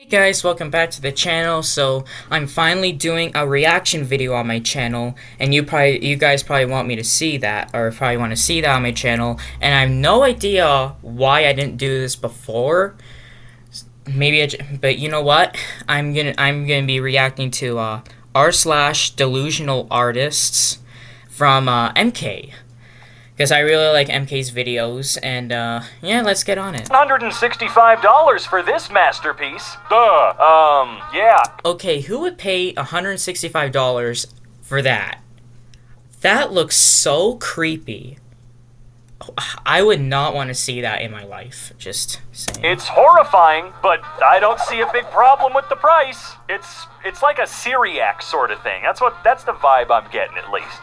Hey guys, welcome back to the channel. So I'm finally doing a reaction video on my channel, and you guys probably want me to see that, or probably want to see that on my channel. And I have no idea why I didn't do this before. But you know what? I'm gonna be reacting to r/delusional artists from Emkay. Because I really like Emkay's videos, and yeah, let's get on it. $165 for this masterpiece. Yeah. Okay, who would pay $165 for that? That looks so creepy. I would not want to see that in my life, just saying. It's horrifying, but I don't see a big problem with the price. It's like a Syriac sort of thing. That's the vibe I'm getting, at least.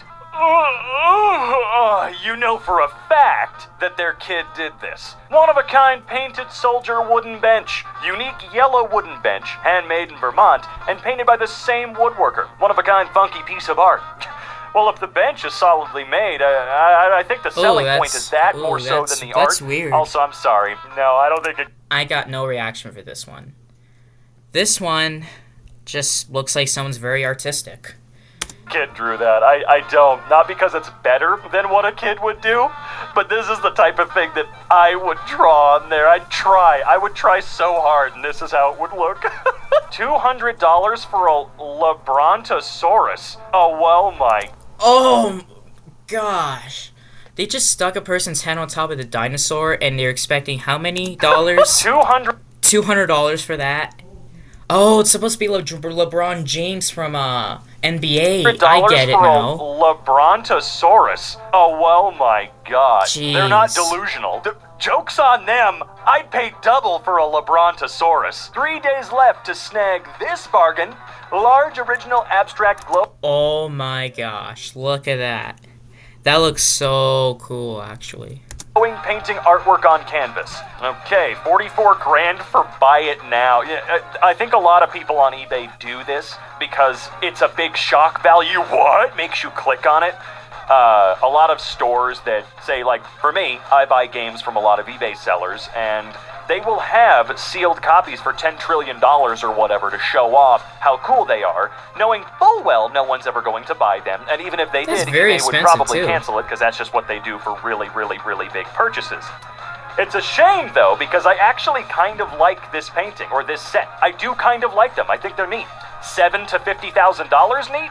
You know for a fact that their kid did this. One-of-a-kind painted soldier wooden bench. Unique yellow wooden bench, handmade in Vermont, and painted by the same woodworker. One-of-a-kind funky piece of art. Well, if the bench is solidly made, I think the selling point is that more so than the art. That's weird. Also, I'm sorry. No, I don't think it... I got no reaction for this one. This one just looks like someone's very artistic. Kid drew that. I don't. Not because it's better than what a kid would do, but this is the type of thing that I would draw on there. I would try so hard, and this is how it would look. $200 for a Labrontosaurus. Oh, well, my... Oh, gosh. They just stuck a person's head on top of the dinosaur, and they're expecting how many dollars? $200 for that? Oh, it's supposed to be LeBron James from NBA. I get it now. Labrontosaurus. Oh, well, my God. Jeez. They're not delusional. Joke's on them. I'd pay double for a Labrontosaurus. 3 days left to snag this bargain. Large original abstract glow. Oh my gosh, look at that. That looks so cool, actually. Painting artwork on canvas. Okay, 44 grand for buy it now. Yeah, I think a lot of people on eBay do this because it's a big shock value. What? Makes you click on it. A lot of stores that say, like, for me, I buy games from a lot of eBay sellers, and they will have sealed copies for $10 trillion or whatever to show off how cool they are, knowing full well no one's ever going to buy them, and even if they did, eBay would probably cancel it because that's just what they do for really, really, really big purchases. It's a shame, though, because I actually kind of like this painting, or this set. I do kind of like them. I think they're neat. $7,000 to $50,000 neat?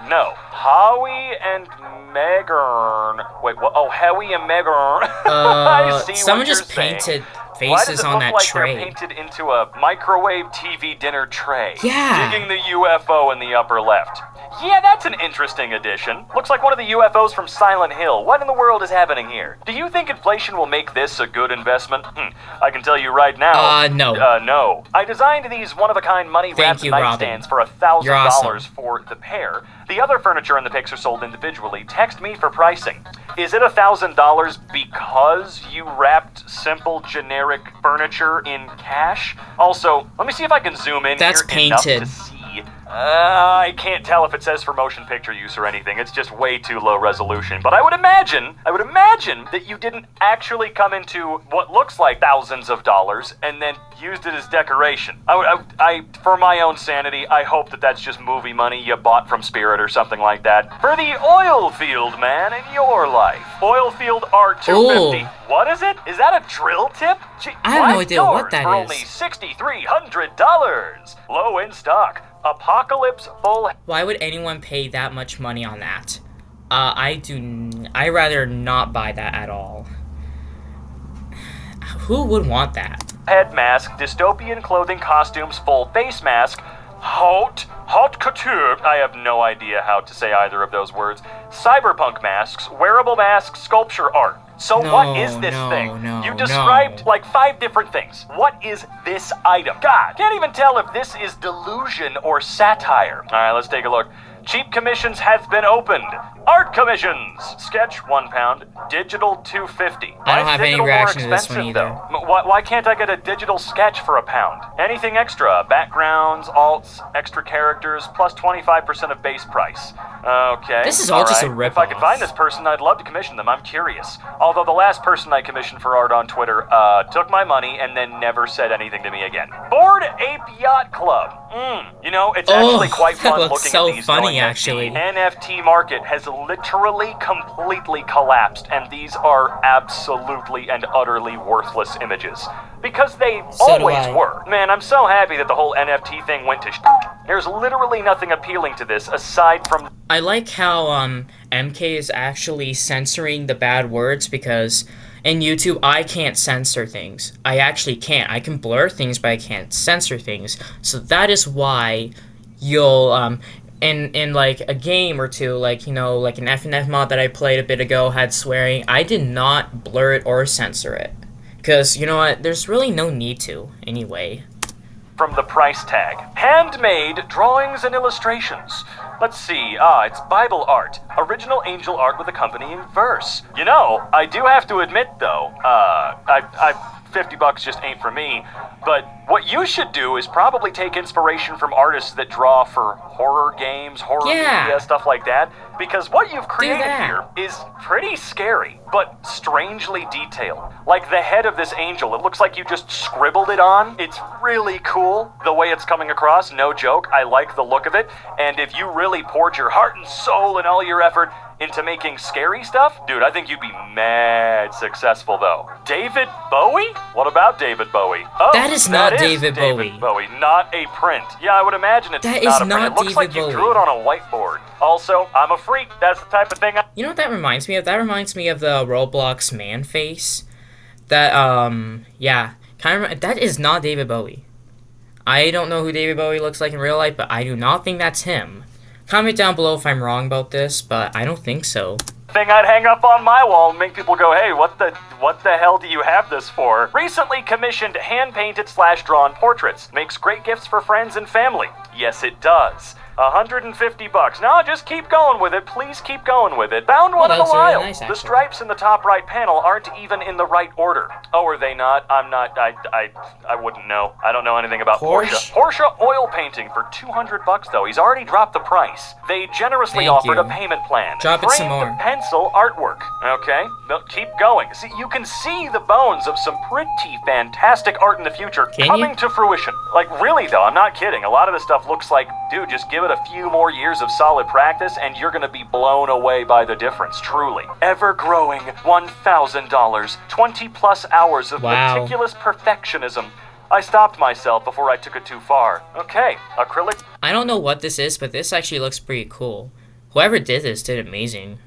No. Howie and Megan. Wait, what? Oh, Howie and Megan. I see someone what you're just painted saying. faces on that tray. Why does it look like they're painted into a microwave TV dinner tray? Yeah. Digging the UFO in the upper left. Yeah, that's an interesting addition. Looks like one of the UFOs from Silent Hill. What in the world is happening here? Do you think inflation will make this a good investment? I can tell you right now. No. No. I designed these one-of-a-kind money-wrapped nightstands for $1,000 for the pair. The other furniture in the pics are sold individually. Text me for pricing. Is it $1,000 because you wrapped simple, generic furniture in cash? Also, let me see if I can zoom in That's here painted. enough to see. I can't tell if it says for motion picture use or anything. It's just way too low resolution. But I would imagine that you didn't actually come into what looks like thousands of dollars and then used it as decoration. For my own sanity, I hope that that's just movie money you bought from Spirit or something like that. For the oil field, man, in your life. Oil field R250. Ooh. What is it? Is that a drill tip? I have no idea what that for is. only $6,300. Low in stock. Apocalypse full. Why would anyone pay that much money on that? I'd rather not buy that at all. Who would want that? Head mask, dystopian clothing costumes, full face mask, haute couture. I have no idea how to say either of those words. Cyberpunk masks, wearable masks, sculpture art. So what is this thing? You described like 5 different things. What is this item? God, can't even tell if this is delusion or satire. All right, let's take a look. Cheap commissions has been opened. Art commissions. Sketch £1, digital $2.50. I don't have any reaction to this one either. Why can't I get a digital sketch for £1? Anything extra? Backgrounds, alts, extra characters, plus 25% of base price. Okay. This is all just a right. If ripoff. I could find this person, I'd love to commission them. I'm curious. Although the last person I commissioned for art on Twitter took my money and then never said anything to me again. Bored Ape Yacht Club. You know, it's actually quite that fun looks looking so at these. funny, knowing that actually. the NFT market has literally completely collapsed, and these are absolutely and utterly worthless images. Because they So do always I. were. Man, I'm so happy that the whole NFT thing went to There's literally nothing appealing to this aside from... I like how MK is actually censoring the bad words, because in YouTube I can't censor things. I actually can't. I can blur things, but I can't censor things. So that is why you'll in like a game or two, like, you know, like an FNF mod that I played a bit ago had swearing. I did not blur it or censor it, because you know what? There's really no need to anyway. From the price tag. Handmade drawings and illustrations. Let's see, it's Bible art. Original angel art with accompanying verse. You know, I do have to admit though, $50 just ain't for me, but what you should do is probably take inspiration from artists that draw for horror games, horror media, stuff like that, because what you've created here is pretty scary, but strangely detailed. Like the head of this angel, it looks like you just scribbled it on. It's really cool the way it's coming across, no joke. I like the look of it, and if you really poured your heart and soul and all your effort into making scary stuff, dude, I think you'd be mad successful though. David Bowie? What about David Bowie? Oh, that is not David Bowie. David Bowie, not a print. Yeah, I would imagine it's that not is a print. not It looks David like you Bowie. drew it on a whiteboard. Also, I'm a freak. That's the type of thing You know what that reminds me of? That reminds me of the Roblox man face. That, yeah. That is not David Bowie. I don't know who David Bowie looks like in real life, but I do not think that's him. Comment down below if I'm wrong about this, but I don't think so. thing I'd hang up on my wall and make people go, hey, what the hell do you have this for? Recently commissioned hand-painted / drawn portraits. Makes great gifts for friends and family. Yes, it does. $150. No, just keep going with it. Please keep going with it. Found one in a while. Really nice, the stripes in the top right panel aren't even in the right order. Oh, are they not? I wouldn't know. I don't know anything about Porsche. Porsche oil painting for $200 though. He's already dropped the price. They generously offered a payment plan. Drop it some more. Framed pencil artwork. Okay, but keep going. See, you can see the bones of some pretty fantastic art in the future coming to fruition. Like, really though, I'm not kidding. A lot of this stuff looks like, dude, just give it a few more years of solid practice and you're gonna be blown away by the difference, truly. Ever-growing $1,000, 20 plus hours of meticulous perfectionism. I stopped myself before I took it too far. Okay, acrylic. I don't know what this is, but this actually looks pretty cool. Whoever did this did amazing.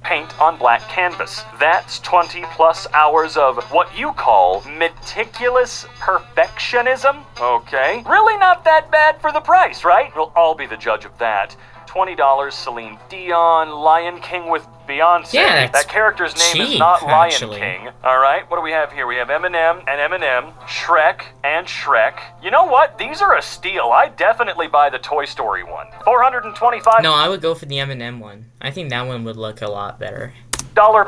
Paint on black canvas. That's 20 plus hours of what you call meticulous perfectionism? Okay. Really not that bad for the price, right? We'll all be the judge of that. $20, Celine Dion, Lion King with Beyonce. Yeah, that character's name is not Lion King. Alright, what do we have here? We have Eminem and Eminem, Shrek and Shrek. You know what? These are a steal. I definitely buy the Toy Story one. $425. No, I would go for the Eminem one. I think that one would look a lot better.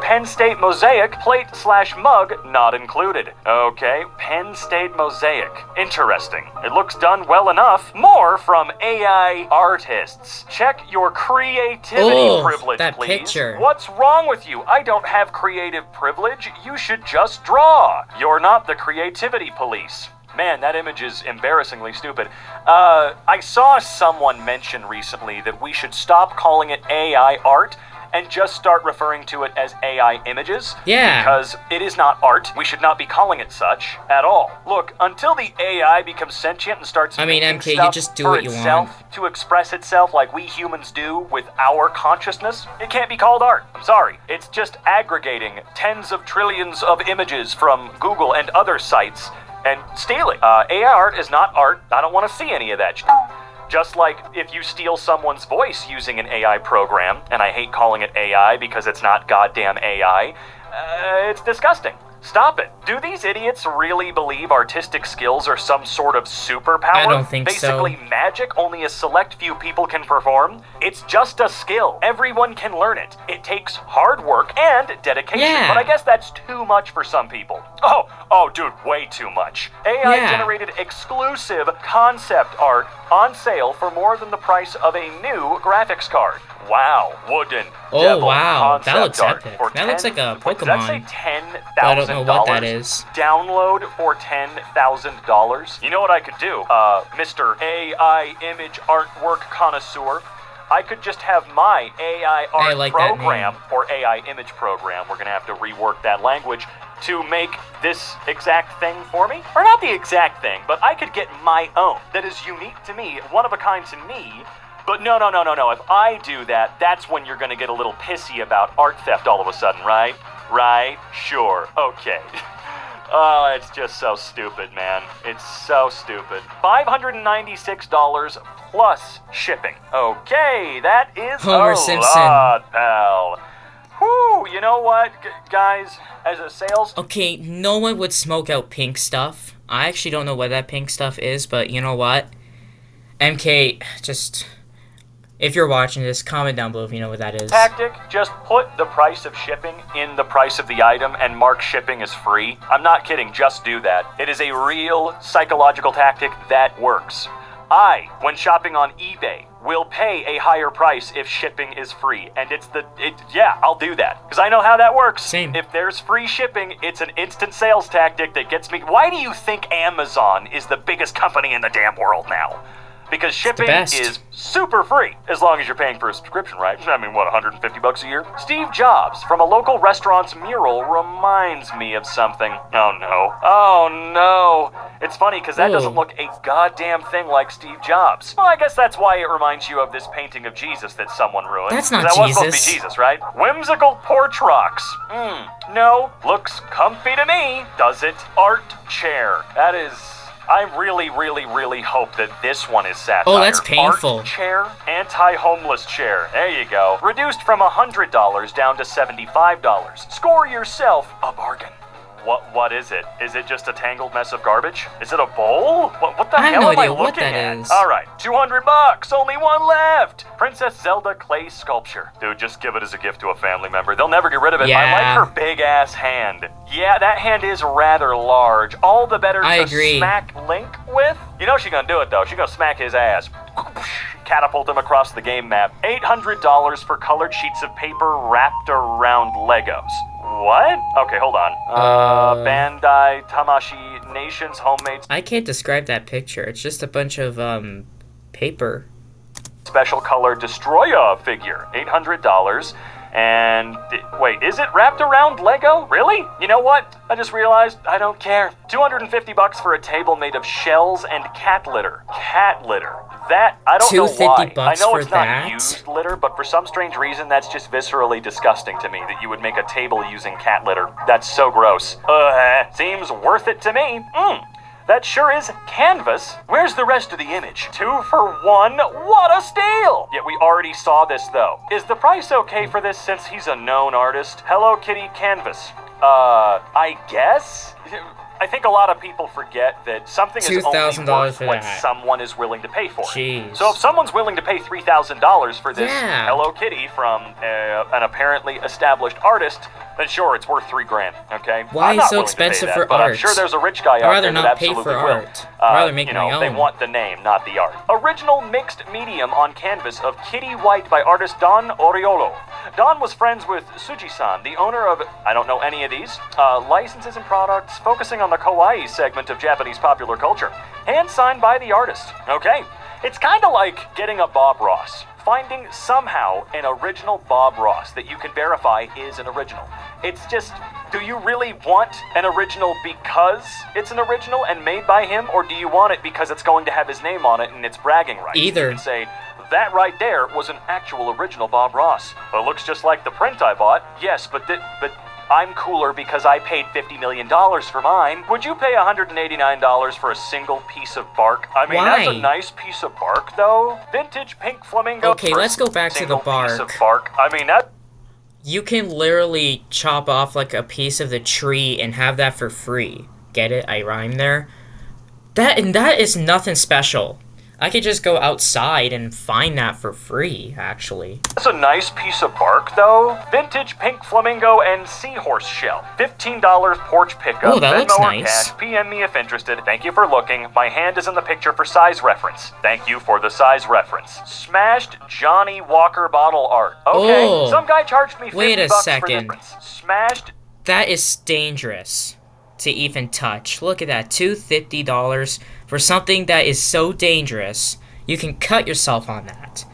Penn State mosaic, plate / mug, not included. Okay, Penn State mosaic. Interesting. It looks done well enough. More from AI artists. Check your creativity privilege, that please. Picture. What's wrong with you? I don't have creative privilege. You should just draw. You're not the creativity police. Man, that image is embarrassingly stupid. I saw someone mention recently that we should stop calling it AI art and just start referring to it as AI images. Yeah. Because it is not art. We should not be calling it such at all. Look, until the AI becomes sentient and starts making MK, stuff you just do for what you itself want. to express itself like we humans do with our consciousness, it can't be called art. I'm sorry. It's just aggregating tens of trillions of images from Google and other sites and stealing. AI art is not art. I don't want to see any of that shit. Just like if you steal someone's voice using an AI program, and I hate calling it AI because it's not goddamn AI, it's disgusting. Stop it. Do these idiots really believe artistic skills are some sort of superpower? I don't think so. Basically magic only a select few people can perform? It's just a skill. Everyone can learn it. It takes hard work and dedication. Yeah. But I guess that's too much for some people. Oh, dude, way too much. AI-generated exclusive concept art on sale for more than the price of a new graphics card. Wow, wooden. Oh, wow. That looks art epic. for That looks like a Did that say Pokemon. $10,000? I don't know what that is. Download for $10,000. You know what I could do, Mr. AI image artwork connoisseur? I could just have my AI art program, or AI image program, we're gonna have to rework that language, to make this exact thing for me? Or not the exact thing, but I could get my own, that is unique to me, one of a kind to me. But no. If I do that, that's when you're gonna get a little pissy about art theft all of a sudden, right? Right? Sure. Okay. Oh, it's just so stupid, man. It's so stupid. $596 plus shipping. Okay, that is Homer a Simpson. lot, pal. Whew, you know what, guys? As a sales... Okay, no one would smoke out pink stuff. I actually don't know what that pink stuff is, but you know what? MK, just... If you're watching this, comment down below if you know what that is. Tactic, just put the price of shipping in the price of the item and mark shipping as free. I'm not kidding, just do that. It is a real psychological tactic that works. I, when shopping on eBay, will pay a higher price if shipping is free. And yeah, I'll do that. Because I know how that works. Same. If there's free shipping, it's an instant sales tactic that gets me... Why do you think Amazon is the biggest company in the damn world now? Because shipping is super free, as long as you're paying for a subscription, right? I mean, what, $150 a year? Steve Jobs from a local restaurant's mural reminds me of something. Oh no. It's funny, because that doesn't look a goddamn thing like Steve Jobs. Well, I guess that's why it reminds you of this painting of Jesus that someone ruined. That's not Jesus. That was supposed to be Jesus. Jesus, right? Whimsical porch rocks. No, looks comfy to me. Does it? Art chair. That is... I really hope that this one is satire. Oh, that's painful. Art chair, anti-homeless chair. There you go. Reduced from $100 down to $75. Score yourself a bargain. What is it? Is it just a tangled mess of garbage? Is it a bowl? What the hell am I looking at? All right, $200. Only one left. Princess Zelda clay sculpture. Dude, just give it as a gift to a family member. They'll never get rid of it. Yeah. I like her big ass hand. Yeah, that hand is rather large. All the better to smack Link with. You know she's gonna do it though. She's gonna smack his ass. Catapult him across the game map. $800 for colored sheets of paper wrapped around Legos. What? Okay, hold on. Bandai Tamashi Nations Homemade... I can't describe that picture. It's just a bunch of, paper. Special color Destroyer figure. $800. And... wait, is it wrapped around Lego? Really? You know what? I just realized I don't care. $250 for a table made of shells and cat litter. Cat litter. That, I don't know why. I know it's not used litter, but for some strange reason, that's just viscerally disgusting to me, that you would make a table using cat litter. That's so gross. Seems worth it to me. That sure is canvas. Where's the rest of the image? 2 for 1. What a steal! Yet we already saw this, though. Is the price okay for this since he's a known artist? Hello Kitty canvas. I guess? I think a lot of people forget that something is only worth what someone is willing to pay for. Jeez. So if someone's willing to pay $3,000 for this Hello Kitty from an apparently established artist, then sure, it's worth $3,000. Okay. Why is it so expensive for art? I'm sure there's a rich guy out there that absolutely will. I'd rather make my own. They want the name, not the art. Original mixed medium on canvas of Kitty White by artist Don Oriolo. Don was friends with Suji-san, the owner of, I don't know any of these, licenses and products focusing on the kawaii segment of Japanese popular culture. Hand signed by the artist. Okay. It's kind of like getting a Bob Ross. Finding somehow an original Bob Ross that you can verify is an original. It's just, do you really want an original because it's an original and made by him, or do you want it because it's going to have his name on it and it's bragging rights? Either. You can say, that right there was an actual original Bob Ross. It looks just like the print I bought. Yes, but I'm cooler because I paid $50 million for mine. Would you pay $189 for a single piece of bark? I mean, that's a nice piece of bark, though. Vintage pink flamingo. Okay, let's go back to the bark. Piece of bark. I mean, that... You can literally chop off like a piece of the tree and have that for free. Get it? I rhymed there. That is nothing special. I could just go outside and find that for free, actually. That's a nice piece of bark, though. Vintage pink flamingo and seahorse shell. $15 porch pickup. Oh, that looks Venmo or nice. cash. PM me if interested. Thank you for looking. My hand is in the picture for size reference. Thank you for the size reference. Smashed Johnny Walker bottle art. Okay, Oh, some guy charged me $50 wait a for second. this. Smashed. That is dangerous to even touch. Look at that, $250 for something that is so dangerous. You can cut yourself on that.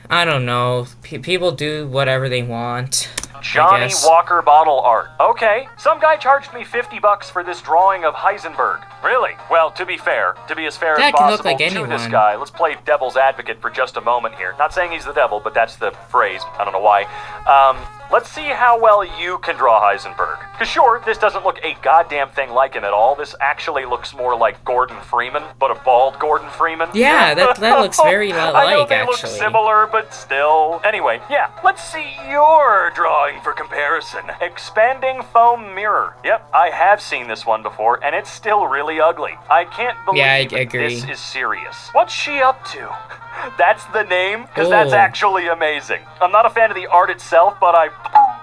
I don't know. People do whatever they want. Johnny Walker bottle art. Okay, some guy charged me $50 for this drawing of Heisenberg. Really? Well, to be as fair That as can look possible like to anyone. this guy, let's play devil's advocate for just a moment here. Not saying he's the devil, but that's the phrase. I don't know why. Let's see how well you can draw Heisenberg. Because sure, this doesn't look a goddamn thing like him at all. This actually looks more like Gordon Freeman, but a bald Gordon Freeman. Yeah, that looks very I know like, they actually. look similar, but still. Anyway, yeah, let's see your drawing for comparison. Expanding foam mirror. Yep, I have seen this one before, and it's still really ugly. I can't believe Yeah, I agree. this is serious. What's she up to? That's the name? Because that's Oh. actually amazing. I'm not a fan of the art itself, but I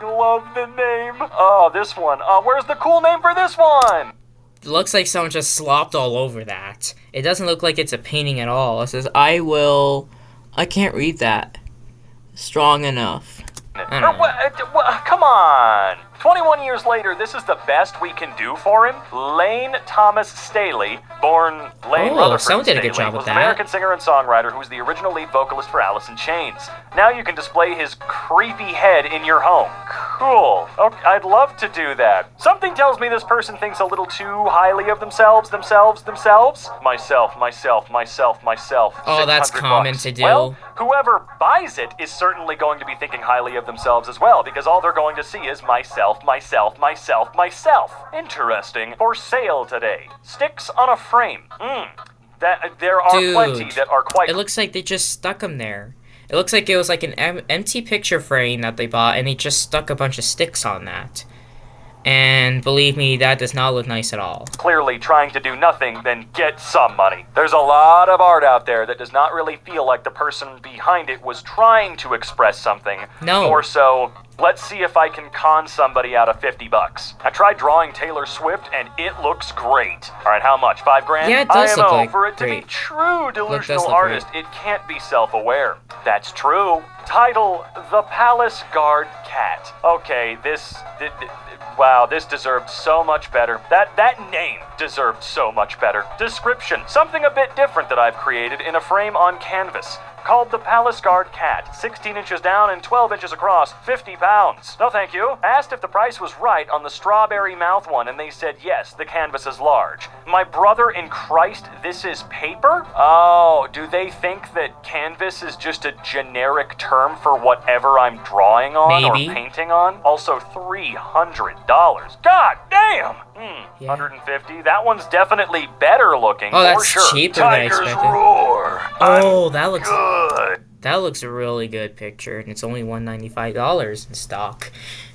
love the name. Oh, this one. Where's the cool name for this one? It looks like someone just slopped all over that. It doesn't look like it's a painting at all. It says, I can't read that. Strong enough. I don't know. Come on. 21 years later, this is the best we can do for him. Lane Thomas Staley, born Lane Rutherford someone did a good Staley, job with was an that. American singer and songwriter who was the original lead vocalist for Alice in Chains. Now you can display his creepy head in your home. Cool. Okay, I'd love to do that. Something tells me this person thinks a little too highly of themselves. Myself. Oh, that's common $600. to do. Well, whoever buys it is certainly going to be thinking highly of themselves as well, because all they're going to see is myself. Interesting. For sale today. Sticks on a frame. There are Dude, plenty that are quite... It looks like they just stuck them there. It looks like it was like an empty picture frame that they bought, and they just stuck a bunch of sticks on that. And believe me, that does not look nice at all. clearly trying to do nothing, then get some money. There's a lot of art out there that does not really feel like the person behind it was trying to express something. No. More so, let's see if I can con somebody out of $50. I tried drawing Taylor Swift and it looks great. All right, how much? $5,000? Yeah, it does look IMO, like for it to great. be true delusional look artist, it can't be self-aware. That's true. Title, The Palace Guard Cat. Okay, wow, this deserved so much better. That name deserved so much better. Description, something a bit different that I've created in a frame on canvas. Called the Palace Guard Cat, 16 inches down and 12 inches across, 50 pounds. No thank you. Asked if the price was right on the strawberry mouth one, and they said yes, the canvas is large. My brother in Christ, this is paper? Oh, do they think that canvas is just a generic term for whatever I'm drawing on Maybe. or painting on? Also $300. God damn! Yeah. $150. That one's definitely better looking. Oh, that's for sure. cheaper than I Tiger's expected. Roar. Oh, that looks Good. that looks a really good picture, and it's only $195 in stock.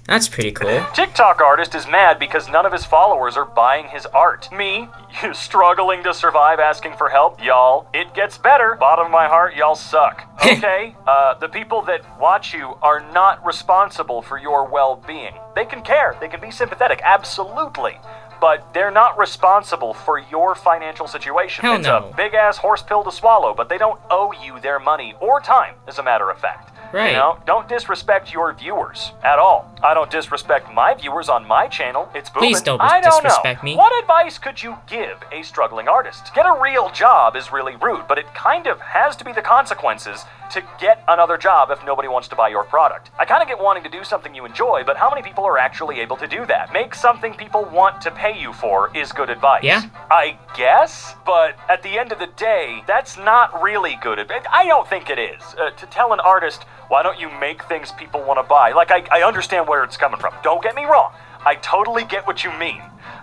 That's pretty cool. TikTok artist is mad because none of his followers are buying his art. Me, you struggling to survive asking for help, y'all. It gets better. Bottom of my heart, y'all suck. Okay, the people that watch you are not responsible for your well-being. They can care, they can be sympathetic, absolutely. But they're not responsible for your financial situation. Hell It's no. a big-ass horse pill to swallow, but they don't owe you their money or time, as a matter of fact. Right. You know, don't disrespect your viewers at all. I don't disrespect my viewers on my channel. It's booming. Please don't I don't disrespect know. me. What advice could you give a struggling artist? Get a real job is really rude, but it kind of has to be the consequences to get another job if nobody wants to buy your product. I kind of get wanting to do something you enjoy, but how many people are actually able to do that? Make something people want to pay you for is good advice. Yeah. I guess, but at the end of the day, that's not really good advice. I don't think it is. To tell an artist, why don't you make things people want to buy? Like, I understand where it's coming from. Don't get me wrong. I totally get what you mean.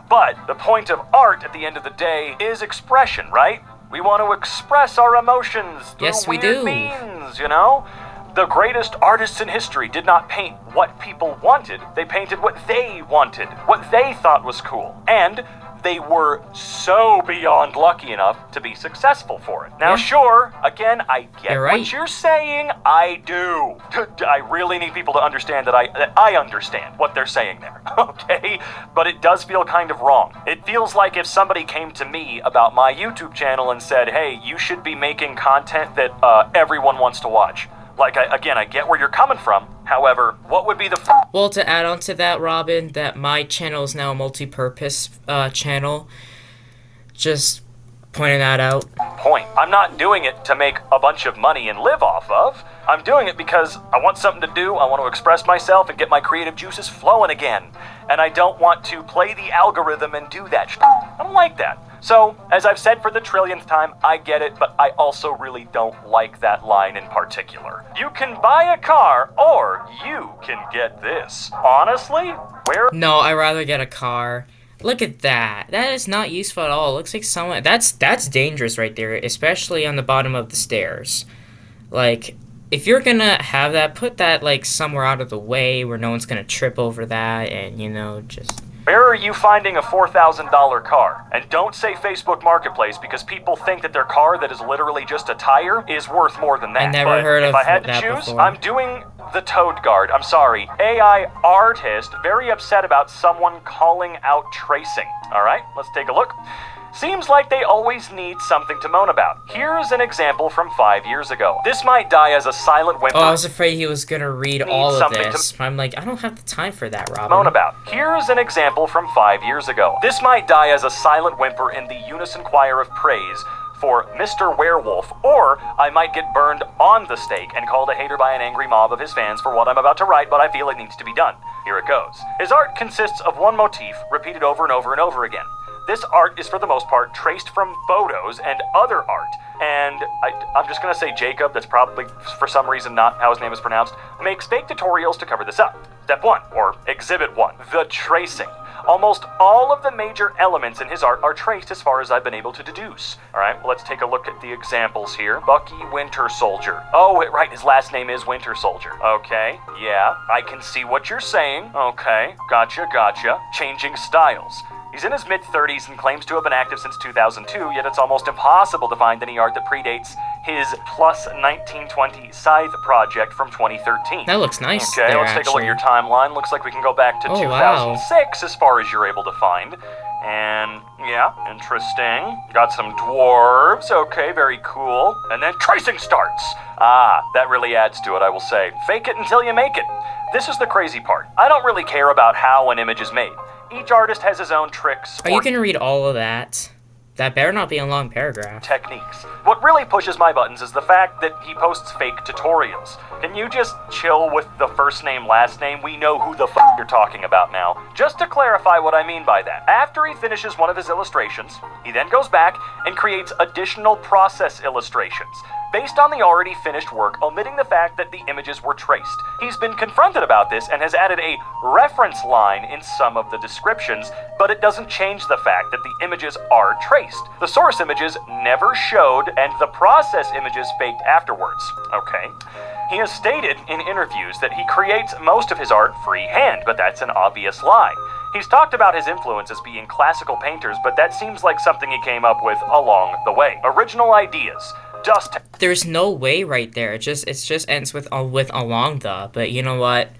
But the point of art at the end of the day is expression, right? We want to express our emotions through Yes, we weird do. means, you know? The greatest artists in history did not paint what people wanted, they painted what they wanted, what they thought was cool. And they were so beyond lucky enough to be successful for it. Now, sure, again, I get what you're saying. I do. I really need people to understand that I understand what they're saying there, okay? But it does feel kind of wrong. It feels like if somebody came to me about my YouTube channel and said, hey, you should be making content that everyone wants to watch. Like, again, I get where you're coming from. However, what would be the... Well, to add on to that, Robin, that my channel is now a multi-purpose channel. Just pointing that out. I'm not doing it to make a bunch of money and live off of. I'm doing it because I want something to do, I want to express myself and get my creative juices flowing again. And I don't want to play the algorithm and do that shit. I don't like that. So, as I've said for the trillionth time, I get it, but I also really don't like that line in particular. You can buy a car, or you can get this. Honestly, where... No, I'd rather get a car. Look at that. That is not useful at all. It looks like someone... That's dangerous right there, especially on the bottom of the stairs. Like, if you're gonna have that, put that, like, somewhere out of the way where no one's gonna trip over that and, you know, just... Where are you finding a $4,000 car? And don't say Facebook Marketplace because people think that their car that is literally just a tire is worth more than that. I never heard of that. If I had to choose, before. I'm doing the Toad Guard. I'm sorry. AI artist very upset about someone calling out tracing. All right, let's take a look. Seems like they always need something to moan about. Here's an example from 5 years ago. This might die as a silent whimper. Oh, I was afraid he was gonna read all of this. I'm like, I don't have the time for that, Robin. Moan about. Here's an example from 5 years ago. This might die as a silent whimper in the unison choir of praise for Mr. Werewolf, or I might get burned on the stake and called a hater by an angry mob of his fans for what I'm about to write, but I feel it needs to be done. Here it goes. His art consists of one motif repeated over and over and over again. This art is for the most part traced from photos and other art. And I'm just going to say Jacob, that's probably for some reason not how his name is pronounced, makes fake tutorials to cover this up. Step 1, or Exhibit 1, the tracing. Almost all of the major elements in his art are traced as far as I've been able to deduce. Alright, well, let's take a look at the examples here. Bucky Winter Soldier. Oh, right, his last name is Winter Soldier. Okay, yeah, I can see what you're saying. Okay, gotcha. Changing styles. He's in his mid-30s and claims to have been active since 2002, yet it's almost impossible to find any art that predates his plus 1920 Scythe project from 2013. That looks nice. Okay, let's take a look at your timeline. Looks like we can go back to 2006 as far as you're able to find. And, yeah, interesting. Got some dwarves. Okay, very cool. And then tracing starts. Ah, that really adds to it, I will say. Fake it until you make it. This is the crazy part. I don't really care about how an image is made. Each artist has his own tricks. Are you going to read all of that? That better not be a long paragraph. Techniques. What really pushes my buttons is the fact that he posts fake tutorials. Can you just chill with the first name, last name? We know who the f*** you're talking about now. Just to clarify what I mean by that. After he finishes one of his illustrations, he then goes back and creates additional process illustrations, based on the already finished work, omitting the fact that the images were traced. He's been confronted about this and has added a reference line in some of the descriptions, but it doesn't change the fact that the images are traced. The source images never showed, and the process images faked afterwards. Okay. He has stated in interviews that he creates most of his art freehand, but that's an obvious lie. He's talked about his influences being classical painters, but that seems like something he came up with along the way. Original ideas. Dust. There's no way right there. It just ends with along the. But you know what?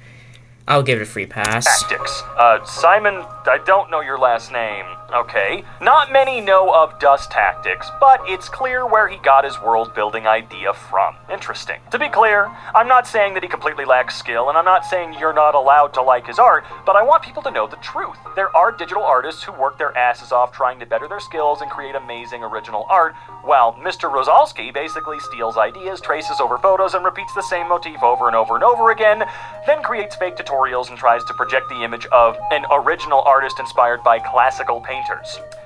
I'll give it a free pass. Tactics. Simon, I don't know your last name. Okay. Not many know of Dust Tactics, but it's clear where he got his world-building idea from. Interesting. To be clear, I'm not saying that he completely lacks skill, and I'm not saying you're not allowed to like his art, but I want people to know the truth. There are digital artists who work their asses off trying to better their skills and create amazing original art, while Mr. Rosalski basically steals ideas, traces over photos, and repeats the same motif over and over and over again, then creates fake tutorials and tries to project the image of an original artist inspired by classical painters.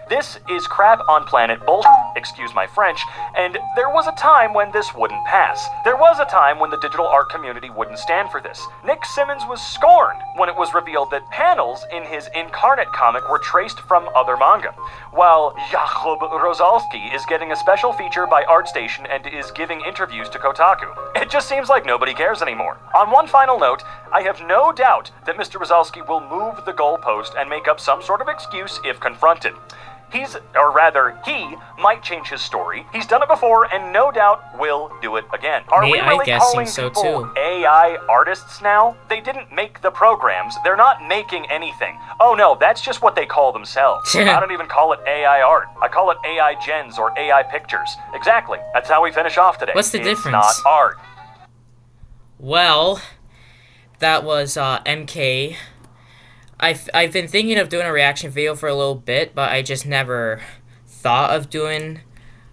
This is crap on planet bullshit. excuse my French, and there was a time when this wouldn't pass. There was a time when the digital art community wouldn't stand for this. Nick Simmons was scorned when it was revealed that panels in his Incarnate comic were traced from other manga, while Jakub Rosalski is getting a special feature by ArtStation and is giving interviews to Kotaku. It just seems like nobody cares anymore. On one final note, I have no doubt that Mr. Rosalski will move the goalpost and make up some sort of excuse if confronted. He might change his story. He's done it before and no doubt will do it again. Are we really calling people AI artists now? They didn't make the programs. They're not making anything. Oh no, that's just what they call themselves. I don't even call it AI art. I call it AI gens or AI pictures. Exactly. That's how we finish off today. What's the difference? It's not art. Well, that was MK. I've been thinking of doing a reaction video for a little bit, but I just never thought of doing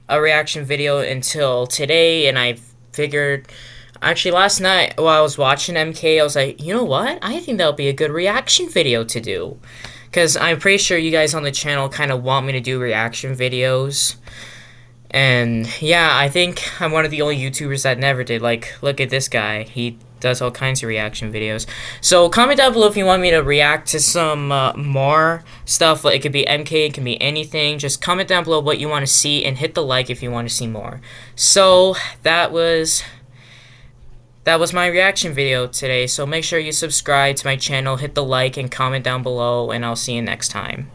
a reaction video until today, and I figured, actually last night while I was watching MK, I was like, you know what? I think that would be a good reaction video to do. Because I'm pretty sure you guys on the channel kind of want me to do reaction videos. And yeah, I think I'm one of the only YouTubers that never did. Like, look at this guy. He does all kinds of reaction videos. So comment down below if you want me to react to some more stuff. Like, it could be MK, it can be anything. Just comment down below what you want to see and hit the like if you want to see more. So that was my reaction video today. So make sure you subscribe to my channel, hit the like, and comment down below, and I'll see you next time.